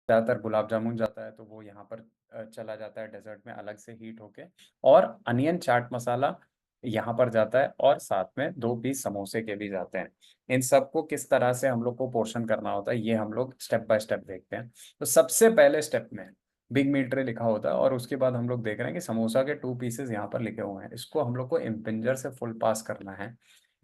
ज़्यादातर गुलाब जामुन जाता है तो वो यहाँ पर चला जाता है डेजर्ट में अलग से हीट होके। और अनियन चाट मसाला यहाँ पर जाता है और साथ में 2 पीस समोसे के भी जाते हैं। इन सबको किस तरह से हम लोग को पोर्शन करना होता है ये हम लोग स्टेप बाय स्टेप देखते हैं। तो सबसे पहले स्टेप में बिग मील ट्रे लिखा होता है और उसके बाद हम लोग देख रहे हैं कि समोसा के 2 पीसेस यहाँ पर लिखे हुए हैं। इसको हम लोग को इम्पिंजर से फुल पास करना है।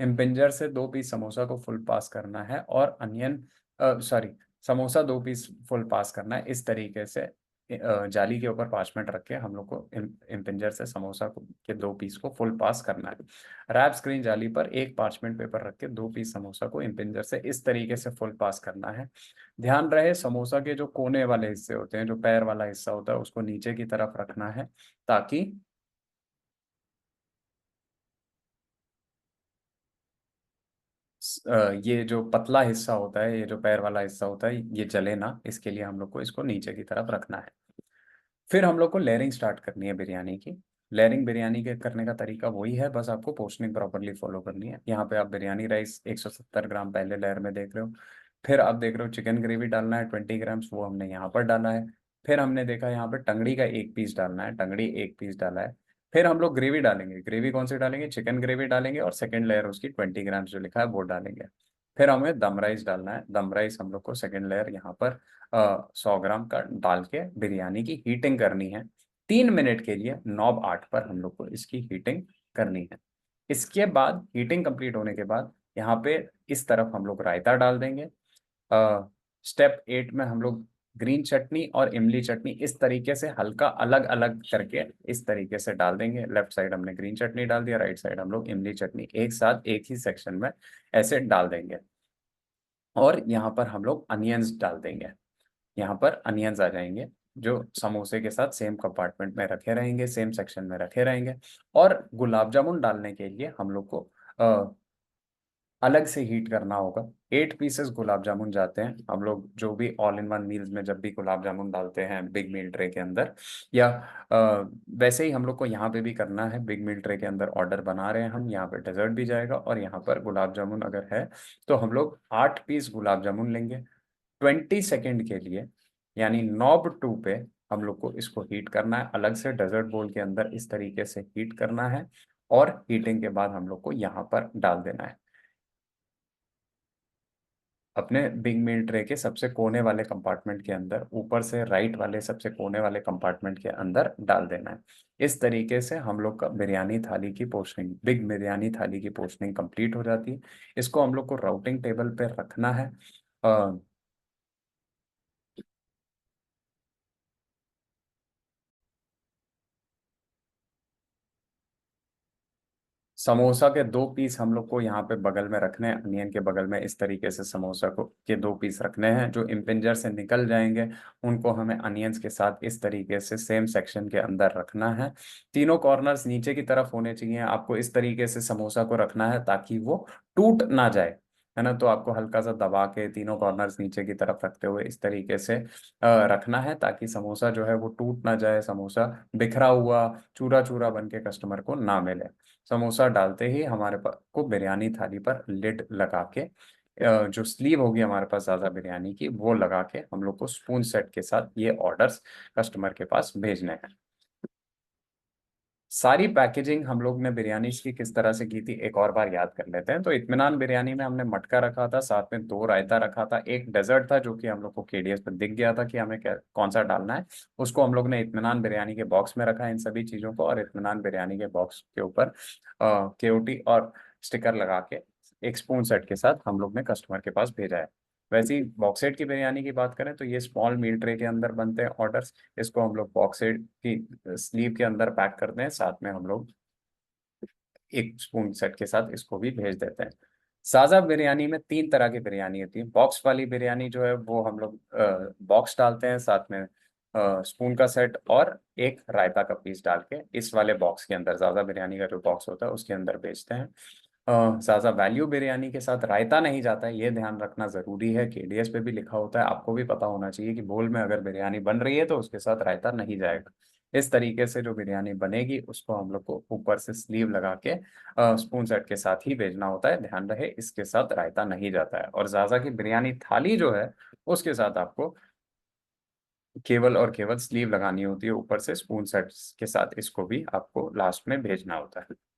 इम्पिंजर से 2 पीस समोसा को फुल पास करना है और onion sorry samosa 2 piece full pass करना है। इस तरीके से जाली के ऊपर 5 मिनट रख के हम लोग को इम्पिंजर से के 2 पीस को फुल पास करना है। रैप स्क्रीन जाली पर एक 5 मिनट पेपर रख के 2 पीस समोसा को इम्पिंजर से इस तरीके से फुल पास करना है। ध्यान रहे समोसा के जो कोने वाले हिस्से होते हैं, जो पैर वाला हिस्सा होता है, उसको नीचे की तरफ रखना है ताकि ये जो पतला हिस्सा होता है, ये जो पैर वाला हिस्सा होता है, ये जले ना, इसके लिए हम लोग को इसको नीचे की तरफ रखना है। फिर हम लोग को लेयरिंग स्टार्ट करनी है बिरयानी की। लेयरिंग बिरयानी के करने का तरीका वही है, बस आपको पोर्शनिंग प्रॉपरली फॉलो करनी है। यहाँ पे आप बिरयानी राइस 170 ग्राम पहले लेयर में देख रहे हो। फिर आप देख रहे हो चिकन ग्रेवी डालना है 20 ग्राम्स, वो हमने यहाँ पर डाला है। फिर हमने देखा यहाँ पे टंगड़ी का 1 पीस डालना है, टंगड़ी 1 पीस डाला है। फिर हम लोग ग्रेवी डालेंगे। ग्रेवी कौन सी डालेंगे? चिकन ग्रेवी डालेंगे और सेकेंड लेयर उसकी 20 ग्राम्स जो लिखा है वो डालेंगे। फिर हमें दम राइस डालना है। दम राइस हम लोग को सेकेंड लेयर यहाँ पर 100 ग्राम का डाल के बिरयानी की हीटिंग करनी है। 3 मिनट के लिए नॉब 8 पर हम लोग को इसकी हीटिंग करनी है। इसके बाद हीटिंग कंप्लीट होने के बाद यहाँ पे इस तरफ हम लोग रायता डाल देंगे। स्टेप 8 में हम लोग ग्रीन चटनी और इमली चटनी इस तरीके से हल्का अलग अलग करके इस तरीके से डाल देंगे। लेफ्ट साइड हमने ग्रीन चटनी डाल दिया, राइट साइड हम लोग इमली चटनी एक साथ एक ही सेक्शन में ऐसे डाल देंगे। और यहाँ पर हम लोग अनियंस डाल देंगे। यहाँ पर अनियंस आ जाएंगे जो समोसे के साथ सेम कंपार्टमेंट में रखे रहेंगे, सेम सेक्शन में रखे रहेंगे। और गुलाब जामुन डालने के लिए हम लोग को अलग से हीट करना होगा। 8 पीसेस गुलाब जामुन जाते हैं। हम लोग जो भी ऑल इन वन मील्स में जब भी गुलाब जामुन डालते हैं बिग मील ट्रे के अंदर, या वैसे ही हम लोग को यहाँ पे भी करना है। बिग मील ट्रे के अंदर ऑर्डर बना रहे हैं हम, यहाँ पे डेजर्ट भी जाएगा और यहाँ पर गुलाब जामुन अगर है तो हम लोग 8 पीस गुलाब जामुन लेंगे 20 सेकेंड के लिए, यानी नॉब 2 पे हम लोग को इसको हीट करना है। अलग से डेजर्ट बोल के अंदर इस तरीके से हीट करना है और हीटिंग के बाद हम लोग को यहाँ पर डाल देना है। अपने बिग मील ट्रे के सबसे कोने वाले कंपार्टमेंट के अंदर, ऊपर से राइट वाले सबसे कोने वाले कंपार्टमेंट के अंदर डाल देना है। इस तरीके से हम लोग का बिरयानी थाली की पोर्शनिंग, बिग बिरयानी थाली की पोर्शनिंग कंप्लीट हो जाती है। इसको हम लोग को राउटिंग टेबल पे रखना है। समोसा के 2 पीस हम लोग को यहाँ पे बगल में रखने हैं, अनियन के बगल में इस तरीके से समोसा को के 2 पीस रखने हैं। जो इम्पिंजर से निकल जाएंगे उनको हमें अनियंस के साथ इस तरीके से सेम सेक्शन के अंदर रखना है। तीनों कॉर्नर्स नीचे की तरफ होने चाहिए। आपको इस तरीके से समोसा को रखना है ताकि वो टूट ना जाए, है ना। तो आपको हल्का सा दबा के तीनों कॉर्नर्स नीचे की तरफ रखते हुए इस तरीके से रखना है ताकि समोसा जो है वो टूट ना जाए, समोसा बिखरा हुआ चूरा चूरा बन के कस्टमर को ना मिले। समोसा डालते ही हमारे पास को बिरयानी थाली पर लिड लगा के जो स्लीव होगी हमारे पास ज़्यादा बिरयानी की, वो लगा के हम लोग को स्पून सेट के साथ ये ऑर्डर्स कस्टमर के पास भेजने हैं। सारी पैकेजिंग हम लोग ने बिरयानी की किस तरह से की थी एक और बार याद कर लेते हैं। तो इत्मीनान बिरयानी में हमने मटका रखा था, साथ में 2 रायता रखा था, एक डेजर्ट था जो कि हम लोग को केडीएस पर दिख गया था कि हमें कौन सा डालना है। उसको हम लोग ने इत्मीनान बिरयानी के बॉक्स में रखा है इन सभी चीज़ों को, और इत्मीनान बिरयानी के बॉक्स के ऊपर केओटी और स्टिकर लगा के एक स्पून सेट के साथ हम लोग ने कस्टमर के पास भेजा है। वैसे ही बॉक्स सेट की बिरयानी की बात करें तो ये स्मॉल मील ट्रे के अंदर बनते हैं ऑर्डर्स। इसको हम लोग बॉक्स सेट की स्लीव के अंदर पैक करते हैं, साथ में हम लोग एक स्पून सेट के साथ इसको भी भेज देते हैं। साजा बिरयानी में 3 तरह की बिरयानी होती है। बॉक्स वाली बिरयानी जो है वो हम लोग बॉक्स डालते हैं, साथ में स्पून का सेट और एक रायता का पीस डाल के इस वाले बॉक्स के अंदर, ज़्यादा बिरयानी का जो बॉक्स होता है उसके अंदर बेचते हैं। ज़्यादा वैल्यू बिरयानी के साथ रायता नहीं जाता है, ये ध्यान रखना ज़रूरी है। केडीएस पे भी लिखा होता है, आपको भी पता होना चाहिए कि बोल में अगर बिरयानी बन रही है तो उसके साथ रायता नहीं जाएगा। इस तरीके से जो बिरयानी बनेगी उसको हम लोग को ऊपर से स्लीव लगा के स्पून सेट के साथ ही भेजना होता है। ध्यान रहे इसके साथ रायता नहीं जाता है। और ज़ाज़ा की बिरयानी थाली जो है उसके साथ आपको केवल और केवल स्लीव लगानी होती है ऊपर से स्पून सेट्स के साथ, इसको भी आपको लास्ट में भेजना होता है।